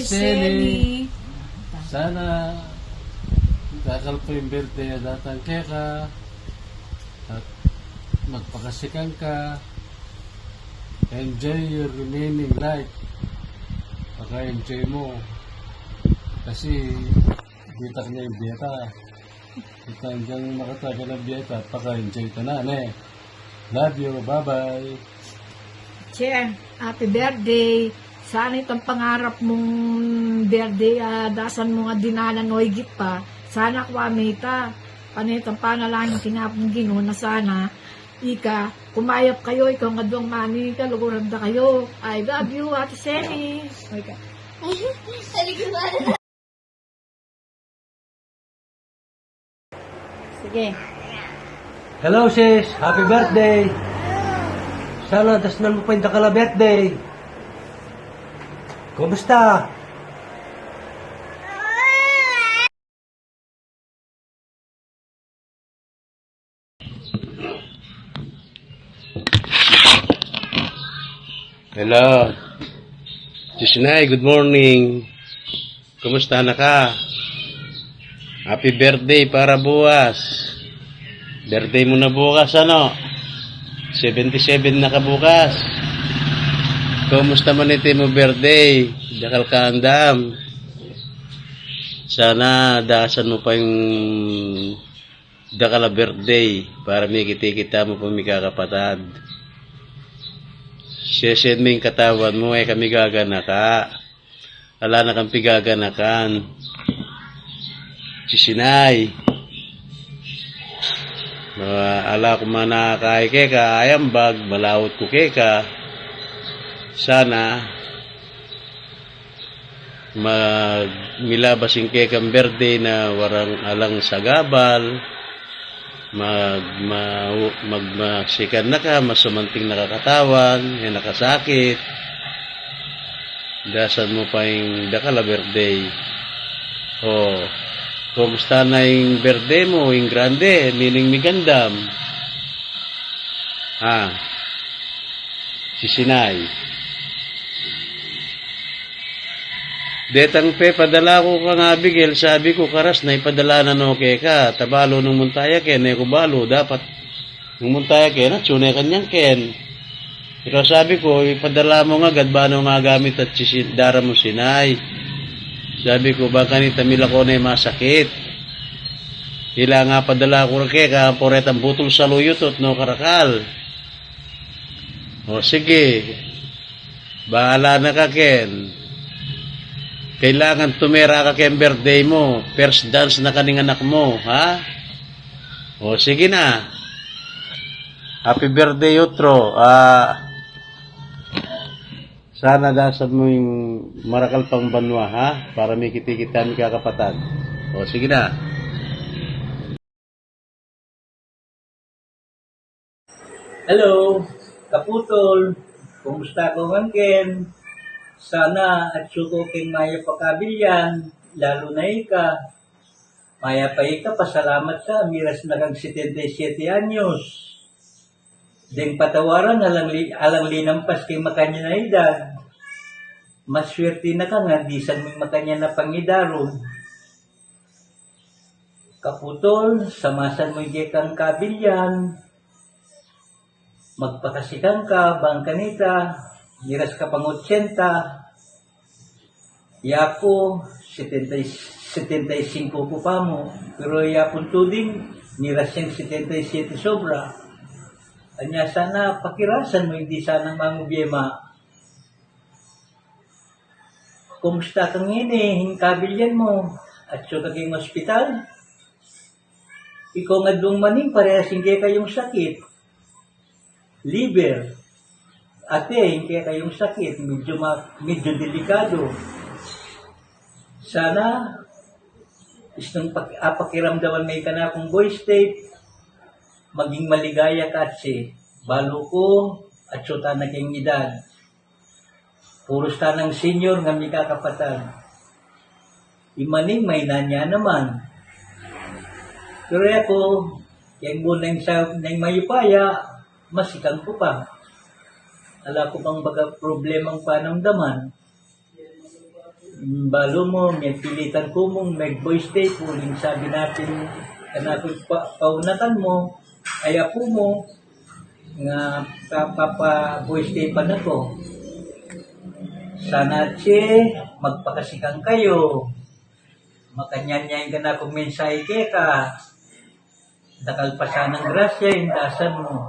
Seni. Sana kakal po yung birthday na datang ka at magpakasikan ka. Enjoy your remaining life. Paka-enjoy mo. Kasi bitak niya yung biyeta. Kita hanggang makatagal ng biyeta, paka-enjoy ka na, ne? Love you, bye-bye. Che, happy birthday. Sana itong pangarap mong birthday, dasan mo nga dinanan o higit pa. Sana kwamita. Ano itong panalangin kinapong Ginoo na sana ika, kumayap kayo, ikaw nga doang mani ka, luguran na kayo. I love you, Ate Seni. Okay. Sige. Hello sis, happy birthday. Sana dasnan mo pa yung dakala birthday. Kumusta? Hello. Chisinay, good morning. Kumusta na ka? Happy birthday para bukas. Birthday mo na bukas, ano? 77 na ka bukas. Kumusta man ito mo birthday? Dakal ka andam. Sana dasan mo pa yung dakala birthday para may kita mo pa may kakapatad. Sesend mo yung katawan mo, kami gaganaka. Ala na kang pigaganakan. Sisinay. Ala ko man nakakaay ka, ayambag, malawot ko ka. Sana milabasing kang birthday na warang alang sagabal. Magmasikan na ka, masumanting nakakatawan, nakasakit. Dasan mo pa yung dakala birthday. Oh, kumusta na yung birthday mo, yung grande, meaning migandam? Ha? Sisinay. Detang pe, padala ko ka nga, Bigel, sabi ko, karas na ipadala na no ka, tabalo ng muntaya ken, ko balo, dapat, ng muntaya ken, at sunay kanyang ken. Pero sabi ko, ipadala mo nga, gadbano nga gamit at dara mo sinay. Sabi ko, baka ni tamila ko na masakit. Hila nga padala ko ka, poret ang butol sa luyot, no karakal. O sige, bahala na ka ken. Kailangan tumira ka kay birthday mo. First dance na kaning anak mo, ha? O, sige na. Happy birthday, Utro. Sana dasan mo yung marakal pang banwa, ha? Para may kitikita may kakapatad. O, sige na. Hello, kaputol. Kumusta ko Ken? Sana at suko king maya pakabilyan, lalo na ika. Maya pa ika, pasalamat ka, miras na kang 77 anyos. Deng patawaran, alang linampas kay makanya na edad. Maswerte na ka nga, disan mo makanya na pangidaron. Kaputol, samasan mo kang kabilyan. Magpakasikan ka, bangkanita. Miras ka pang 80, yapo, 75 ko pa mo, pero yapon tuding, miras siyang 77 sobra. Anya sana pakirasan mo, hindi sana mangubyema. Kumusta kang ini, hingkabilyan mo, at so kaging ospital? Ikaw nga doong maning, parehas hindi kayong sakit. Liver. Ate, hindi kayong sakit, medyo delikado. Sana, isang pakiramdaman may kanakong voice tape, maging maligaya ka at balo ko at suta na kayong edad. Puros tanang senior nga may kakapatan. Imaning may nanya naman. Pero ako, yung bunang mayupaya, masikan ko pa. Ala ko bang baga problemang panamdaman. balo mo, may pilitan ko mong mag-voice day po, yung sabi natin, kanapin paunatan mo, ay apo mo, nga papa-voice day pa na to. Sana magpakasikan kayo, makanyanyayin ka na kung mensahe ka, dakal pa sanang grasya, indasan mo.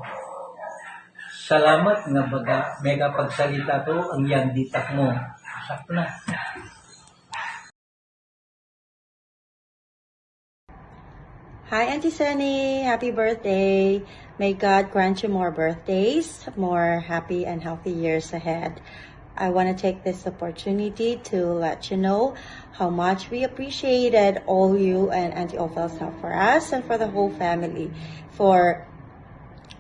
Salamat nga baga, mega pagsalita to, ang yang ditak mo. Sak na. Hi, Auntie Sunny. Happy birthday. May God grant you more birthdays, more happy and healthy years ahead. I want to take this opportunity to let you know how much we appreciated all you and Auntie Ophel's help for us and for the whole family. For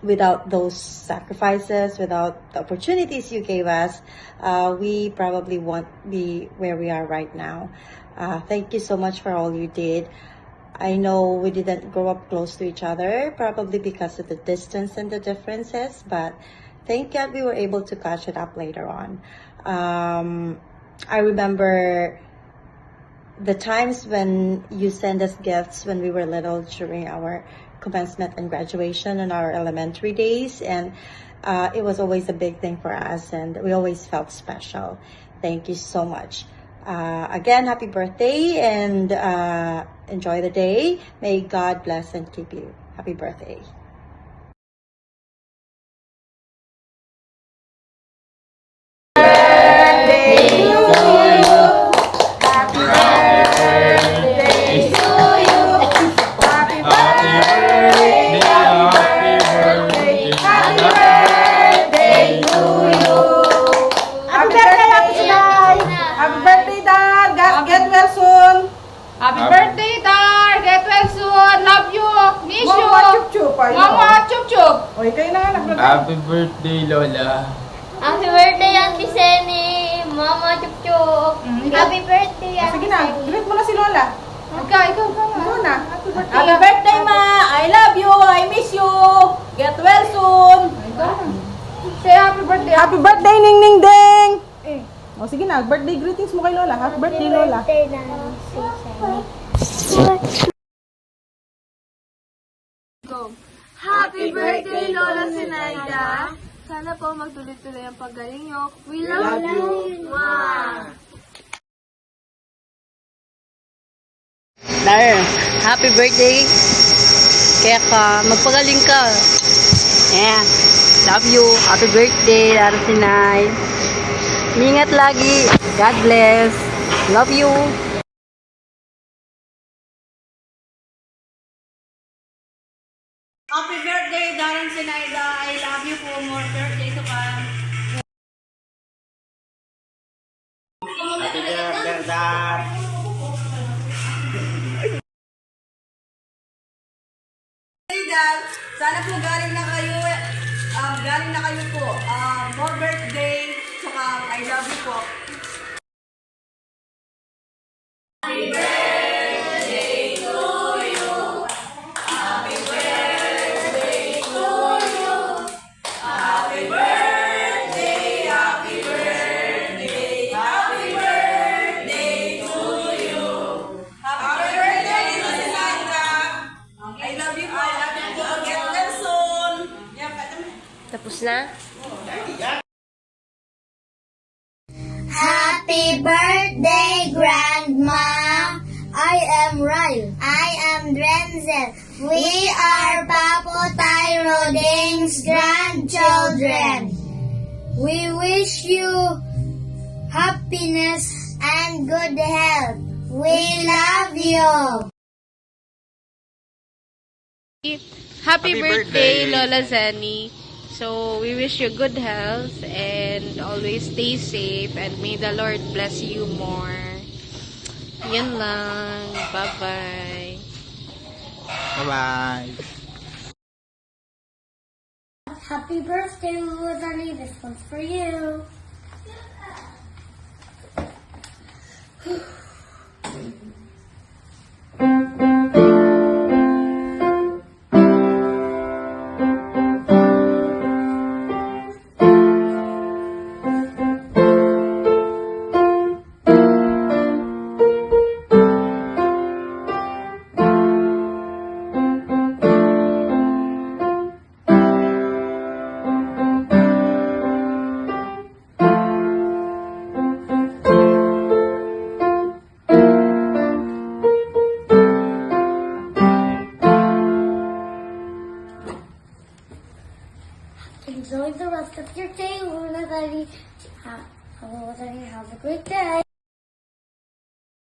without those sacrifices, without the opportunities you gave us, we probably won't be where we are right now. Thank you so much for all you did. I know we didn't grow up close to each other, probably because of the distance and the differences, but thank God we were able to catch it up later on. I remember the times when you send us gifts when we were little during our commencement and graduation in our elementary days, and it was always a big thing for us, and we always felt special. Thank you so much. Again, happy birthday, and enjoy the day. May God bless and keep you. Happy birthday. Happy birthday, Dar! Get well soon! Love you! Miss you! Mama, chup chup! Happy birthday, Lola. Happy birthday, Auntie Seni! Mama Chup Chup! Happy birthday, Auntie Seni! Greet mo na si Lola. Ikaw nga. Happy birthday, Ma! I love you! I miss you! Get well soon! Say happy birthday. Happy birthday, Ning Ning Ding! O sige na, birthday greetings mo kay Lola. Happy birthday, Lola. Birthday na si Seni. Happy birthday, Lola Sinaida! Sana po magtuloy-tuloy ang paggaling nyo. We love you! Mwah! Dar, happy birthday. Kaya ka, magpagaling ka. Yeah. Love you. Happy birthday, Dar Sinay. Ingat lagi. God bless. Love you. Happy birthday, Darren Sinaida. I love you for more birthday to come. Happy birthday, Dad. Sana po galing na kayo po. More birthday. Tsaka I love you po. Tapos na? Happy birthday, Grandma! I am Ryle. I am Drenzel. We are Papo Tyroding's grandchildren. We wish you happiness and good health. We love you. Happy birthday, Lola Zeni. So, we wish you good health and always stay safe and may the Lord bless you more. Yan lang. Bye-bye. Bye-bye. Happy birthday, Rosalie. This one's for you. Enjoy the rest of your day, Luna Daddy. Have a great day.